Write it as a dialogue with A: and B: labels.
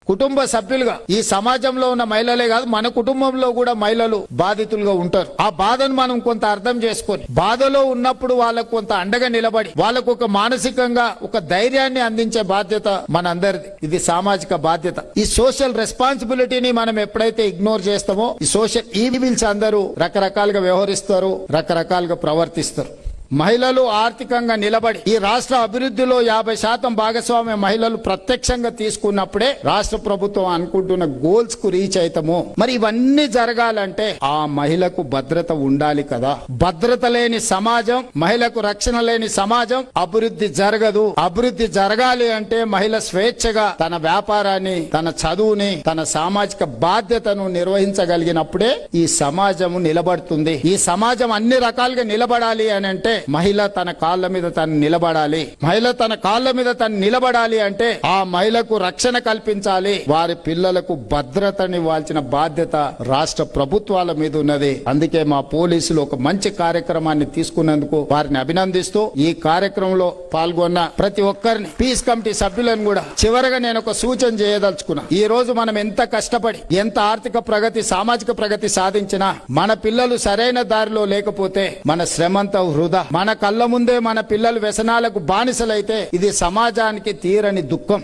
A: కుటుంబ సభ్యులుగా ఈ సమాజంలో ఉన్న మహిళలే కాదు, మన కుటుంబంలో కూడా మహిళలు బాధితులుగా ఉంటారు. ఆ బాధను మనం కొంత అర్థం చేసుకొని, బాధలో ఉన్నప్పుడు వాళ్ళకు కొంత అండగా నిలబడి, వాళ్ళకు ఒక మానసికంగా ఒక ధైర్యాన్ని అందించే బాధ్యత మనందరిది. ఇది సామాజిక బాధ్యత. ఈ సోషల్ రెస్పాన్సిబిలిటీని మనం ఎప్పుడైతే ఇగ్నోర్ చేస్తామో, ఈ సోషల్ ఈవిల్స్ అందరూ రకరకాలుగా వ్యవహరిస్తారు, రకరకాలుగా ప్రవర్తిస్తారు. మహిళలు ఆర్థికంగా నిలబడి ఈ రాష్ట్ర అభివృద్ధిలో 50% భాగస్వామ్య మహిళలు ప్రత్యక్షంగా తీసుకున్నప్పుడే రాష్ట్ర ప్రభుత్వం అనుకుంటున్న గోల్స్ కు రీచ్ అవుతాము. మరి ఇవన్నీ జరగాలంటే ఆ మహిళకు భద్రత ఉండాలి కదా. భద్రత లేని సమాజం, మహిళకు రక్షణ లేని సమాజం అభివృద్ధి జరగదు. అభివృద్ధి జరగాలి అంటే మహిళ స్వేచ్ఛగా తన వ్యాపారాన్ని, తన చదువుని, తన సామాజిక బాధ్యతను నిర్వహించగలిగినప్పుడే ఈ సమాజం నిలబడుతుంది. ఈ సమాజం అన్ని రకాలుగా నిలబడాలి అని అంటే మహిళ తన కాళ్ళ మీద తను నిలబడాలి. మహిళ తన కాళ్ళ మీద తను నిలబడాలి అంటే ఆ మహిళకు రక్షణ కల్పించాలి. వారి పిల్లలకు భద్రతనివ్వాల్సిన బాధ్యత రాష్ట్ర ప్రభుత్వాల మీద ఉన్నది. అందుకే మా పోలీసులు ఒక మంచి కార్యక్రమాన్ని తీసుకున్నందుకు వారిని అభినందిస్తూ, ఈ కార్యక్రమంలో పాల్గొన్న ప్రతి ఒక్కరిని, పీస్ కమిటీ సభ్యులను కూడా చివరగా నేను ఒక సూచన చేయదలుచుకున్నా. ఈ రోజు మనం ఎంత కష్టపడి, ఎంత ఆర్థిక ప్రగతి, సామాజిక ప్రగతి సాధించినా మన పిల్లలు సరైన దారిలో లేకపోతే మన శ్రమంతా వృధా. మన కళ్ళ ముందే మన పిల్లలు వ్యసనాలకు బానిసలైతే ఇది సమాజానికి తీరని దుఃఖం.